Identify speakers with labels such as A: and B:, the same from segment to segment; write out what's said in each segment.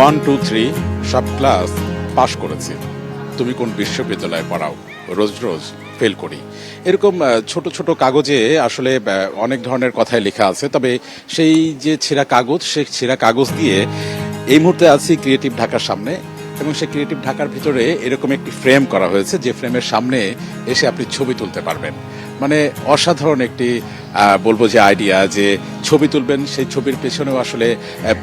A: 1, 2, 3 সব class pass করেছি, তুমি কোন বিশ্ববিদ্যালয়ে পড়াও, রোজ রোজ ফেল করি। এরকম ছোট ছোট কাগজে আসলে অনেক ধরনের কথাই লেখা আছে। তবে সেই যে ছেঁড়া কাগজ, সেই ছেঁড়া কাগজ দিয়ে এই মুহূর্তে আছি ক্রিয়েটিভ ঢাকার সামনে, এবং সেই ক্রিয়েটিভ ঢাকার ভিতরে এরকম একটি ফ্রেম করা হয়েছে, যে ফ্রেমের সামনে এসে আপনি ছবি তুলতে পারবেন। মানে অসাধারণ একটি বলবো যে আইডিয়া, যে ছবি তুলবেন, সেই ছবির পেছনেও আসলে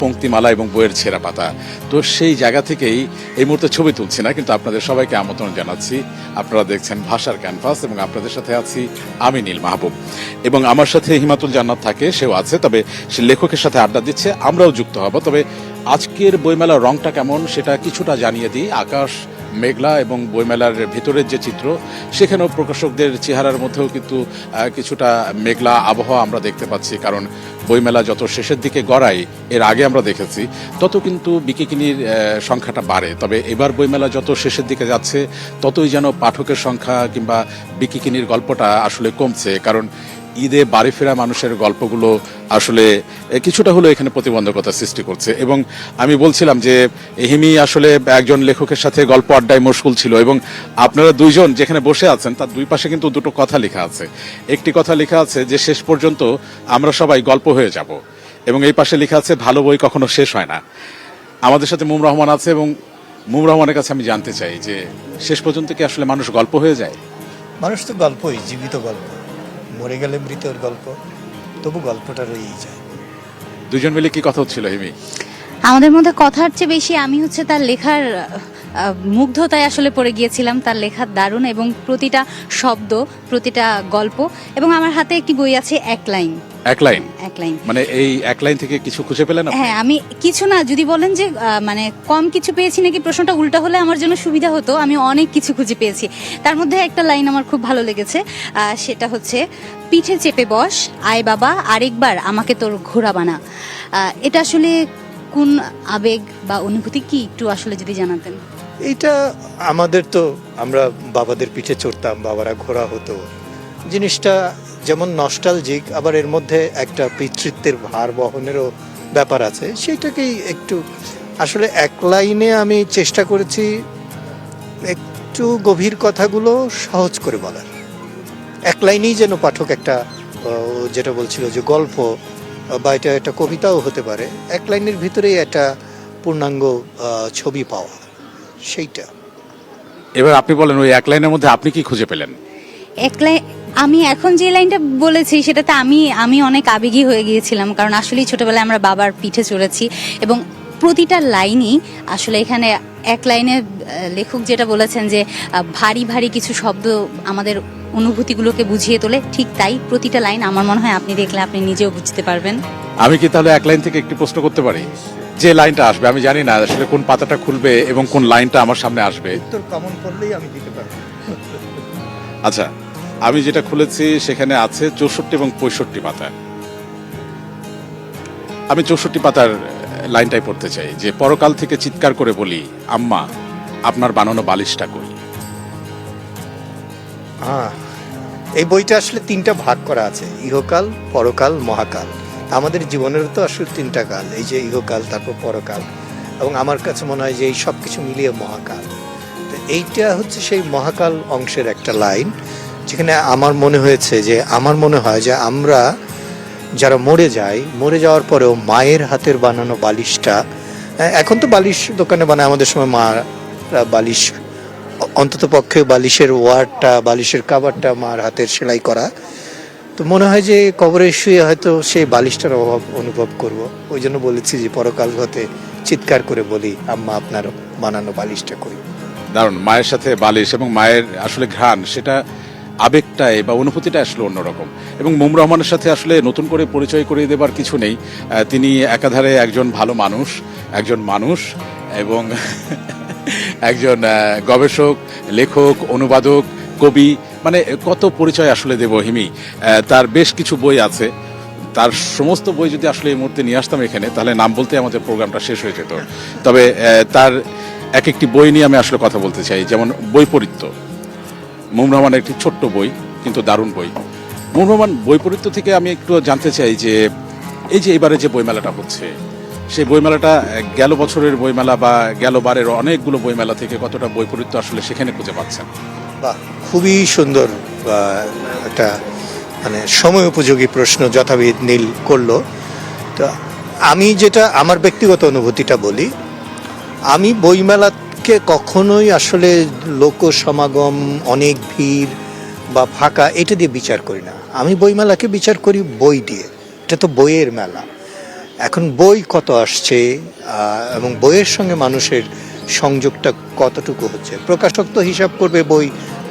A: পংক্তিমালা এবং বইয়ের ছেঁড়া পাতা। তো সেই জায়গা থেকেই এই মুহূর্তে ছবি তুলছি না, কিন্তু আপনাদের সবাইকে আমন্ত্রণ জানাচ্ছি। আপনারা দেখছেন ভাষার ক্যানভাস, এবং আপনাদের সাথে আছি আমি নীল মাহবুব, এবং আমার সাথে হিমাতুল জান্নাত থাকে, সেও আছে। তবে সে লেখকের সাথে আড্ডা দিচ্ছে, আমরাও যুক্ত হব। তবে আজকের বইমেলার রংটা কেমন সেটা কিছুটা জানিয়ে দিই। আকাশ মেঘলা, এবং বইমেলার ভিতরের যে চিত্র, সেখানেও প্রকাশকদের চেহারার মধ্যেও কিন্তু কিছুটা মেঘলা আবহাওয়া আমরা দেখতে পাচ্ছি। কারণ বইমেলা যত শেষের দিকে গড়ায়, এর আগে আমরা দেখেছি, তত কিন্তু বিকিকিনির সংখ্যাটা বাড়ে। তবে এবার বইমেলা যত শেষের দিকে যাচ্ছে, ততই যেন পাঠকের সংখ্যা কিংবা বিকিকিনির গল্পটা আসলে কমছে। কারণ ঈদে বাড়ি ফেরা মানুষের গল্পগুলো আসলে কিছুটা হলেও এখানে প্রতিবন্ধকতা সৃষ্টি করছে। এবং আমি বলছিলাম যে হিমি আসলে একজন লেখকের সাথে গল্প আড্ডায় মশগুল ছিল, এবং আপনারা দুইজন যেখানে বসে আছেন তার দুই পাশে কিন্তু দুটো কথা লেখা আছে। একটি কথা লেখা আছে যে শেষ পর্যন্ত আমরা সবাই গল্প হয়ে যাব, এবং এই পাশে লেখা আছে ভালো বই কখনো শেষ হয় না। আমাদের সাথে মুম রহমান আছে, এবং মুম রহমানের কাছে আমি জানতে চাই যে শেষ পর্যন্ত কি আসলে মানুষ গল্প হয়ে যায়?
B: মানুষ তো গল্পই, জীবিত গল্প, মরে গেলে মৃতের গল্প, তবু গল্পটা রয়েই যায়।
A: দুজন মিলে কি কথা হচ্ছিল হিমি?
C: আমাদের মধ্যে কথার চেয়ে বেশি আমি তার লেখার মুগ্ধতায় আসলে পড়ে গিয়েছিলাম। তার লেখার দারুণ, এবং প্রতিটা শব্দ, প্রতিটা গল্প। এবং আমার হাতে একটি বই আছে, এক লাইন।
A: এক লাইন? মানে এই এক লাইন থেকে কিছু খুঁজে পেলেন?
C: হ্যাঁ, আমি কিছু না, যদি বলেন যে মানে কম কিছু পেয়েছি নাকি, প্রশ্নটা উল্টা হলে আমার জন্য সুবিধা হতো। আমি অনেক কিছু খুঁজে পেয়েছি। তার মধ্যে একটা লাইন আমার খুব ভালো লেগেছে, সেটা হচ্ছে, পিঠে চেপে বস আয় বাবা আরেকবার আমাকে তোর ঘোড়া বানা। এটা আসলে কোন আবেগ বা অনুভূতি, কি একটু আসলে যদি জানাতেন?
B: এইটা আমাদের তো, আমরা বাবাদের পিঠে চড়তাম, বাবারা ঘোড়া হতো। জিনিসটা যেমন নস্টালজিক, আবার এর মধ্যে একটা পিতৃত্বের ভার বহনেরও ব্যাপার আছে। সেইটাকেই একটু আসলে এক লাইনে আমি চেষ্টা করেছি একটু গভীর কথাগুলো সহজ করে বলার। এক লাইনেই যেন পাঠক একটা, যেটা বলছিল যে গল্প বা এটা একটা কবিতাও হতে পারে, এক লাইনের ভিতরেই একটা পূর্ণাঙ্গ ছবি পাওয়া, সেইটা।
A: এবার আপনি বলেন, ওই এক লাইনের মধ্যে আপনি কি খুঁজে পেলেন?
C: এক লাইন, আমি এখন যে লাইনটা বলেছি সেটাতে আমি অনেক আবেগী হয়ে গিয়েছিলাম। কারণ আসলেই ছোটবেলায় আমরা বাবার পিঠে চড়েছি, এবং প্রতিটা লাইনই আসলে এখানে এক লাইনে লেখক যেটা বলেছেন যে ভারী ভারী কিছু শব্দ আমাদের অনুভূতিগুলোকে বুঝিয়ে তোলে, ঠিক তাই প্রতিটা লাইন আমার মনে হয় আপনি দেখলে আপনি নিজেও বুঝতে পারবেন।
A: আমি কি তাহলে এক লাইন থেকে একটি প্রশ্ন করতে পারি? যে লাইনটা আসবে, আমি জানি না আসলে কোন পাতাটা খুলবে এবং কোন লাইনটা আমার সামনে আসবে।
B: উত্তর কমন করলেই আমি দিতে পারবো।
A: আচ্ছা, আমি যেটা খুলেছি সেখানে আছে 64 এবং 65 পাতা। আমি 64 পাতার লাইনটাই পড়তে চাই, যে পরকাল থেকে চিৎকার করে বলি, আম্মা আপনার বানানো বালিশটা কই।
B: এই বইটা আসলে তিনটা ভাগ করা আছে, ইহকাল, পরকাল, মহাকাল। আমাদের জীবনের তো আসলে তিনটা কাল, এই যে ইহকাল, তারপর পরকাল, এবং আমার কাছে মনে হয় যে এই সব কিছু মিলিয়ে মহাকাল। তো এইটা হচ্ছে সেই মহাকাল অংশের একটা লাইন, যেখানে আমার মনে হয় যে আমরা যারা মরে যাই, মরে যাওয়ার পরেও মায়ের হাতের বানানো বালিশটা, এখন তো বালিশ দোকানে বানায়, আমাদের সময় মা বালিশ, অন্তত পক্ষে বালিশের ওয়ারটা, বালিশের কাভারটা মার হাতের সেলাই করা। তো মনে হয় যে কবরে শুয়ে হয়তো সেই বালিশটার অভাব অনুভব করব। ওই জন্য বলেছি যে পরকাল হতে চিৎকার করে বলি, আম্মা আপনার বানানো বালিশটা কই।
A: দারুণ, মায়ের সাথে বালিশ এবং মায়ের আসলে ঘ্রাণ, সেটা আবেগটাই বা অনুভূতিটা আসলে অন্যরকম। এবং মুম রহমানের সাথে আসলে নতুন করে পরিচয় করিয়ে দেবার কিছু নেই। তিনি একাধারে একজন ভালো মানুষ, এবং একজন গবেষক, লেখক, অনুবাদক, কবি। মানে কত পরিচয় আসলে দেব হিমি। তার বেশ কিছু বই আছে, তার সমস্ত বই যদি আসলে এই মুহূর্তে নিয়ে আসতাম এখানে, তাহলে নাম বলতে আমাদের প্রোগ্রামটা শেষ হয়ে যেত। তবে তার এক একটি বই নিয়ে আমি আসলে কথা বলতে চাই। যেমন বৈপরীত্য, মুম রহমানের একটি ছোট্ট বই, কিন্তু দারুণ বই। মুম রহমান বৈপরীত্য থেকে আমি একটু জানতে চাই যে এই যে এবারে যে বইমেলাটা হচ্ছে, সেই বইমেলাটা গেল বছরের বইমেলা বা গেল বারের অনেকগুলো বইমেলা থেকে কতটা বৈপরীত্য আসলে সেখানে খুঁজে পাচ্ছেন?
B: বাহ, খুবই সুন্দর একটা মানে সময় উপযোগী প্রশ্ন যথাবিধ নীল করলো। তো আমি যেটা আমার ব্যক্তিগত অনুভূতিটা বলি, আমি বইমেলাকে কখনোই আসলে লোক সমাগম, অনেক ভিড় বা ফাঁকা এটা দিয়ে বিচার করি না। আমি বইমেলাকে বিচার করি বই দিয়ে। এটা তো বইয়ের মেলা। এখন বই কত আসছে এবং বইয়ের সঙ্গে মানুষের সংযোগটা কতটুকু হচ্ছে, প্রকাশক তো হিসাব করবে বই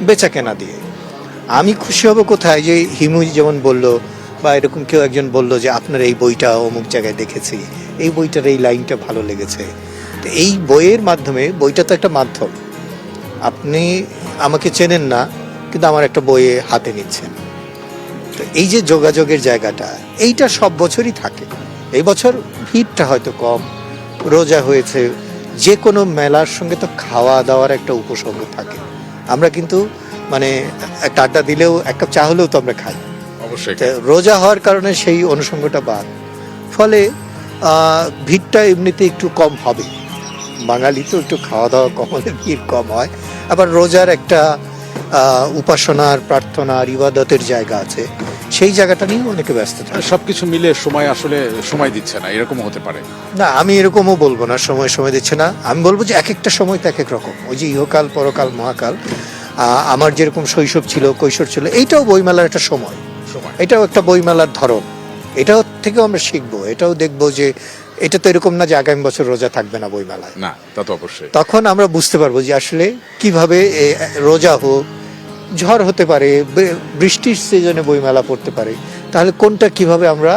B: বেচা কেনা দিয়ে। আমি খুশি হব কোথায়, যে হিমু যেমন বলল বা এরকম কেউ একজন বলল যে আপনার এই বইটা অমুক জায়গায় দেখেছি, এই বইটার এই লাইনটা ভালো লেগেছে। তো এই বইয়ের মাধ্যমে, বইটা তো একটা মাধ্যম, আপনি আমাকে চেনেন না কিন্তু আমার একটা বইয়ে হাতে নিচ্ছেন। তো এই যে যোগাযোগের জায়গাটা, এইটা সব বছরই থাকে। এই বছর ভিড়টা হয়তো কম, রোজা হয়েছে, যে কোনো মেলার সঙ্গে তো খাওয়া দাওয়ার একটা উপসর্গ থাকে। আমরা কিন্তু মানে একটা আড্ডা দিলেও এক কাপ চা হলেও তো আমরা খাই।
A: অবশ্যই।
B: রোজা হওয়ার কারণে সেই অনুষঙ্গটা বাদ, ফলে ভিড়টা এমনিতে একটু কম হবে। বাঙালি তো একটু খাওয়া দাওয়া কম হলে ভিড় কম হয়। আবার রোজার একটা উপাসনার, প্রার্থনার, ইবাদতের জায়গা আছে, সেই জায়গাটা নিয়ে অনেকে ব্যস্ত থাকে।
A: সবকিছু মিলে সময় আসলে সময় দিচ্ছে না, এরকমও হতে পারে।
B: না, আমি এরকমও বলবো না সময় দিচ্ছে না। আমি বলবো যে এক একটা সময় তো এক এক রকম। ওই যে ইহকাল, পরকাল, মহাকাল, আমার যেরকম শৈশব ছিল, কৈশোর ছিল, এইটাও বইমেলার একটা সময়। এটাও একটা বইমেলার ধরন। এটাও থেকেও আমরা শিখবো, এটাও দেখবো যে এটা তো এরকম না যে আগামী বছর রোজা থাকবে না বইমেলায়।
A: না, তা তো অবশ্যই।
B: তখন আমরা বুঝতে পারবো যে আসলে কিভাবে রোজা হোক, ঝড় হতে পারে, বৃষ্টির সিজনে বইমেলা পড়তে পারে, তাহলে কোনটা কিভাবে আমরা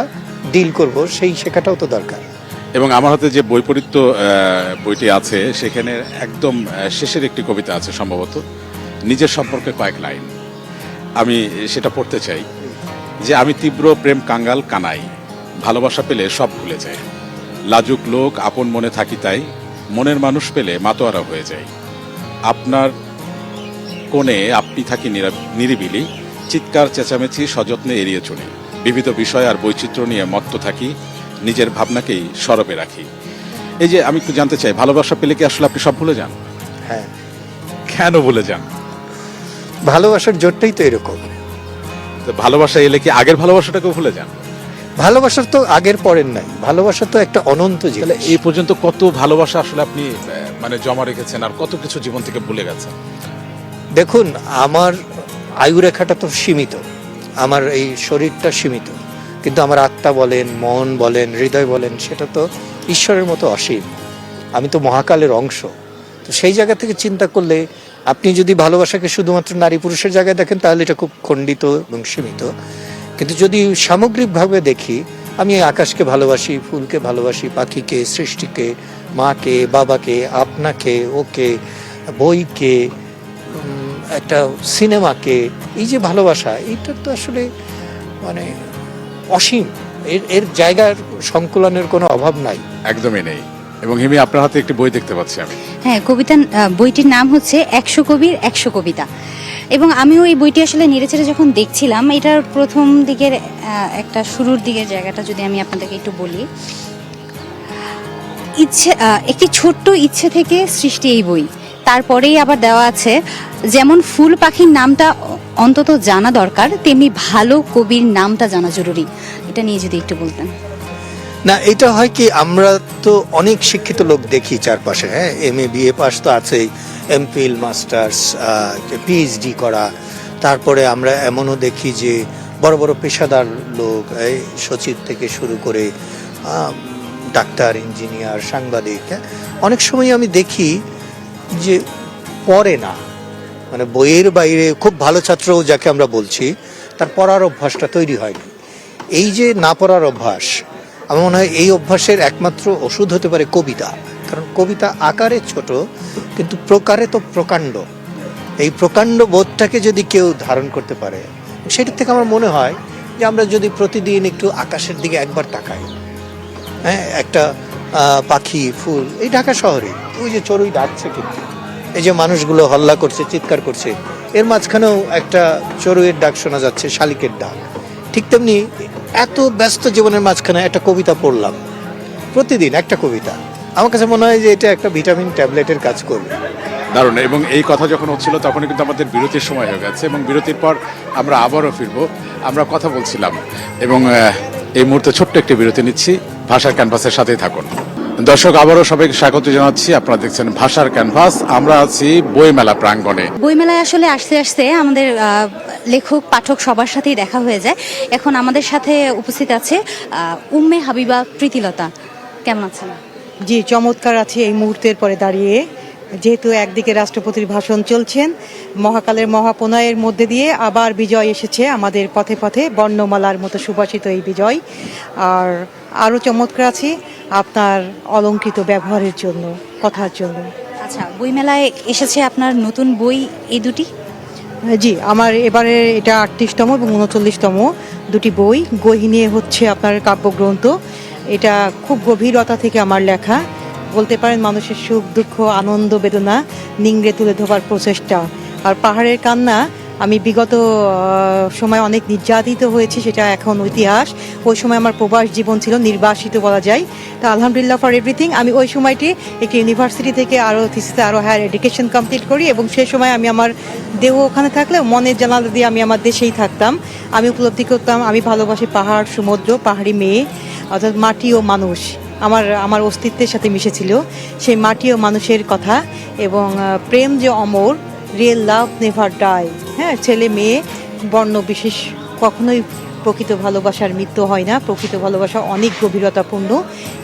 B: ডিল করব সেই শেখাটাও তো দরকার।
A: এবং আমার হাতে যে বৈপরীত্য বইটি আছে, সেখানে একদম শেষের একটি কবিতা আছে, সম্ভবত নিজের সম্পর্কে কয়েক লাইন আমি সেটা পড়তে চাই। যে আমি তীব্র প্রেম কাঙ্গাল কানাই, ভালোবাসা পেলে সব ভুলে যায়, লাজুক লোক আপন মনে থাকি তাই, মনের মানুষ পেলে মাতোয়ারা হয়ে যায়। আপনার কোণে আপনি থাকি নিরিবিলি, চিৎকার চেঁচামেচি সযত্নে এড়িয়ে চলি, বিবিধ বিষয় আর বৈচিত্র্য নিয়ে মত্ত থাকি, নিজের ভাবনাকেই সরবে রাখি। এই যে আমি একটু জানতে চাই, ভালোবাসা পেলে কি আসলে আপনি সব ভুলে যান?
B: হ্যাঁ।
A: কেন ভুলে যান?
B: ভালোবাসার জোরটাই তো এরকম।
A: তো ভালোবাসা এলে কি আগের ভালোবাসাটাকেও ভুলে যান?
B: ভালোবাসার তো আগের পরের নাই, ভালোবাসা তো একটা অনন্ত
A: তাহলে
B: জিনিস।
A: এই পর্যন্ত কত ভালোবাসা আসলে আপনি মানে জমা রেখেছেন, আর কত কিছু জীবন থেকে ভুলে গেছেন?
B: দেখুন, আমার আয়ুরেখাটা তো সীমিত, আমার এই শরীরটা সীমিত, কিন্তু আমার আত্মা বলেন, মন বলেন, হৃদয় বলেন, সেটা তো ঈশ্বরের মতো অসীম। আমি তো মহাকালের অংশ। তো সেই জায়গা থেকে চিন্তা করলে, আপনি যদি ভালোবাসাকে শুধুমাত্র নারী পুরুষের জায়গায় দেখেন তাহলে এটা খুব খণ্ডিত এবং সীমিত। কিন্তু যদি সামগ্রিকভাবে দেখি, আমি আকাশকে ভালোবাসি, ফুলকে ভালোবাসি, পাখিকে, সৃষ্টিকে, মাকে, বাবাকে, আপনাকে, ওকে, বইকে, একটা সিনেমাকে, এই যে ভালোবাসা, এইটার তো আসলে মানে অসীম। এর জায়গার সংকুলনের কোনো অভাব নাই।
A: একদমই নেই। এবং হিমি, আপনার হাতে একটি বই দেখতে পাচ্ছি আমি।
C: হ্যাঁ, বইটির নাম হচ্ছে 100 কবির 100 কবিতা। এবং আমিও এই বইটি আসলে নেড়েচেড়ে যখন দেখছিলাম, এটার প্রথম দিকের একটা শুরুর দিকের জায়গাটা যদি আমি আপনাদেরকে একটু বলি, একটি ছোট্ট ইচ্ছে থেকে সৃষ্টি এই বই। তারপরেই আবার দেওয়া আছে, যেমন ফুল পাখির নামটা অন্তত জানা দরকার, তেমনি ভালো কবির নামটা জানা জরুরি। এটা নিয়ে যদি একটু বলতেন।
B: না, এটা হয় কি, আমরা তো অনেক শিক্ষিত লোক দেখি চারপাশে। হ্যাঁ, MA BA পাস তো আছেই, MPhil, মাস্টার্স, PhD করা। তারপরে আমরা এমনও দেখি যে বড় বড় পেশাদার লোক, সচিব থেকে শুরু করে ডাক্তার, ইঞ্জিনিয়ার, সাংবাদিক, অনেক সময় আমি দেখি যে পড়ে না, মানে বইয়ের বাইরে খুব ভালো ছাত্র যাকে আমরা বলছি, তার পড়ার অভ্যাসটা তৈরি হয়নি। এই যে না পড়ার অভ্যাস, আমার মনে হয় এই অভ্যাসের একমাত্র ওষুধ হতে পারে কবিতা। কারণ কবিতা আকারে ছোট কিন্তু প্রকারে তো প্রকাণ্ড। এই প্রকাণ্ড বোধটাকে যদি কেউ ধারণ করতে পারে, সেটার থেকে আমার মনে হয় যে আমরা যদি প্রতিদিন একটু আকাশের দিকে একবার তাকাই, হ্যাঁ, একটা পাখি, ফুল, এই ঢাকা শহরে ওই যে চড়ুই ডাকছে, কিন্তু এই যে মানুষগুলো হল্লা করছে, চিৎকার করছে, এর মাঝখানেও একটা চড়ুইয়ের ডাক শোনা যাচ্ছে, শালিকের ডাক। ঠিক তেমনি এত ব্যস্ত জীবনের মাঝখানে একটা কবিতা পড়লাম, প্রতিদিন একটা কবিতা। আমার কাছে মনে হয় যে এটা একটা ভিটামিন ট্যাবলেটের কাজ করবে।
A: দারুণ। এবং এই কথা যখন হচ্ছিল তখনই কিন্তু আমাদের বিরতির সময় হয়ে গেছে, এবং বিরতির পর আমরা আবারও ফিরবো। আমরা কথা বলছিলাম, এবং এই মুহূর্তে ছোট্ট একটি বিরতি নিচ্ছি। ভাষার ক্যানভাসের সাথেই থাকুন দর্শক। আবারও সবাইকে স্বাগত জানাচ্ছি। আপনারা দেখছেন ভাষার ক্যানভাস। আমরা আছি বইমেলা প্রাঙ্গণে।
C: বইমেলায় আসলে আসতে আসতে আমাদের লেখক পাঠক সবার সাথেই দেখা হয়ে যায়। এখন আমাদের সাথে উপস্থিত আছে উম্মে হাবিবা প্রীতিলতা। কেমন আছেন?
D: জি, চমৎকার আছে এই মুহূর্তের পরে দাঁড়িয়ে। যেহেতু একদিকে রাষ্ট্রপতির ভাষণ চলছেন, মহাকালের মহাপনয়ের মধ্যে দিয়ে আবার বিজয় এসেছে আমাদের পথে পথে, বর্ণমালার মতো সুবাসিত এই বিজয়। আর আরও চমৎকার আছি আপনার অলংকৃত ব্যবহারের জন্য, কথার জন্য।
C: আচ্ছা, বইমেলায় এসেছে আপনার নতুন বই এই দুটি?
D: জি, আমার এবারে এটা 38তম এবং 39তম দুটি বই। গহিনী হচ্ছে আপনার কাব্যগ্রন্থ। এটা খুব গভীরতা থেকে আমার লেখা, বলতে পারেন মানুষের সুখ দুঃখ আনন্দ বেদনা নিংড়ে তুলে ধোবার প্রচেষ্টা। আর পাহাড়ের কান্না, আমি বিগত সময় অনেক নির্যাতিত হয়েছি, সেটা এখন ইতিহাস। ওই সময় আমার প্রবাস জীবন ছিল, নির্বাসিত বলা যায়। তা আলহামদুলিল্লাহ ফর এভরিথিং। আমি ওই সময়টি একটি ইউনিভার্সিটি থেকে আরও থিসিসে আরও হায়ার এডুকেশন কমপ্লিট করি, এবং সেই সময় আমি আমার দেহ ওখানে থাকলেও মনের জানালা দিয়ে আমি আমার দেশেই থাকতাম। আমি উপলব্ধি করতাম আমি ভালোবাসি পাহাড়, সমুদ্র, পাহাড়ি মেয়ে, অর্থাৎ মাটি ও মানুষ আমার অস্তিত্বের সাথে মিশেছিল। সেই মাটি ও মানুষের কথা, এবং প্রেম যে অমর, রিয়েল লাভ নেভার ডাই। হ্যাঁ, ছেলে মেয়ে বর্ণ বিশেষ কখনোই প্রকৃত ভালোবাসার মৃত্যু হয় না। প্রকৃত ভালোবাসা অনেক গভীরতাপূর্ণ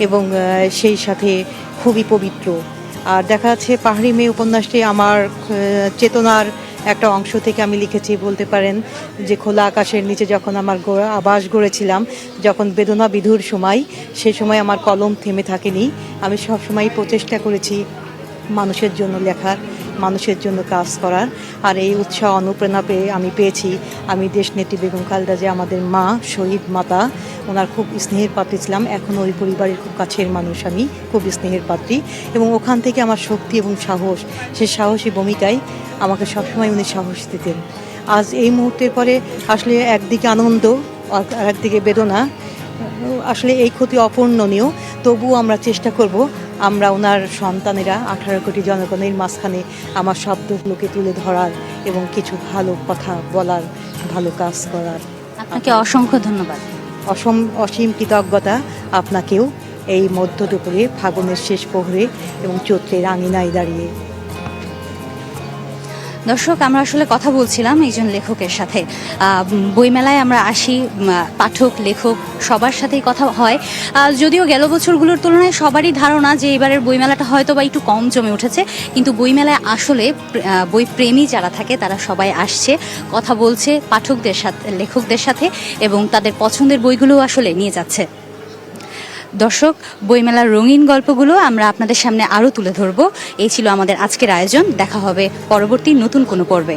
D: এবং সেই সাথে খুবই পবিত্র। আর দেখা যাচ্ছে পাহাড়ি মেয়ে উপন্যাসটি আমার চেতনার একটা অংশ থেকে আমি লিখেছি, বলতে পারেন যে খোলা আকাশের নিচে যখন আমার আবাস গড়েছিলাম, যখন বেদনা বিধুর সময়, সে সময় আমার কলম থেমে থাকেনি। আমি সবসময় প্রচেষ্টা করেছি মানুষের জন্য লেখার, মানুষের জন্য কাজ করার। আর এই উৎসাহ অনুপ্রেরণা আমি পেয়েছি আমি দেশনেত্রী বেগম খালেদা জিয়া, আমাদের মা, শহীদ মাতা। ওনার খুব স্নেহের পাত্রী ছিলাম, এখনও ওই পরিবারের খুব কাছের মানুষ, আমি খুব স্নেহের পাত্রী। এবং ওখান থেকে আমার শক্তি এবং সাহস, সেই সাহসী ভূমিকায় আমাকে সবসময় উনি সাহস দিতেন। আজ এই মুহূর্তের পরে আসলে একদিকে আনন্দ আর একদিকে বেদনা। আসলে এই ক্ষতি অপূর্ণনীয়, তবুও আমরা চেষ্টা করব আমরা ওনার সন্তানেরা 18 কোটি জনগণের মাঝখানে আমার শব্দগুলোকে তুলে ধরার এবং কিছু ভালো কথা বলার, ভালো কাজ করার।
C: আপনাকে অসংখ্য ধন্যবাদ।
D: অসীম কৃতজ্ঞতা আপনাকেও, এই মধ্য দুপুরে ফাগুনের শেষ প্রহরে এবং চৈত্রের আঙিনায় দাঁড়িয়ে।
C: দর্শক, আমরা আসলে কথা বলছিলাম একজন লেখকের সাথে। বইমেলায় আমরা আসি, পাঠক লেখক সবার সাথেই কথা হয়। যদিও গেল বছরগুলোর তুলনায় সবারই ধারণা যে এবারের বইমেলাটা হয়তো বা একটু কম জমে উঠেছে, কিন্তু বইমেলায় আসলে বই প্রেমী যারা থাকে তারা সবাই আসছে, কথা বলছে পাঠকদের সাথে, লেখকদের সাথে, এবং তাদের পছন্দের বইগুলো আসলে নিয়ে যাচ্ছে। দর্শক, বইমেলার রঙিন গল্পগুলো আমরা আপনাদের সামনে আরও তুলে ধরবো। এই ছিল আমাদের আজকের আয়োজন। দেখা হবে পরবর্তী নতুন কোনো পর্বে।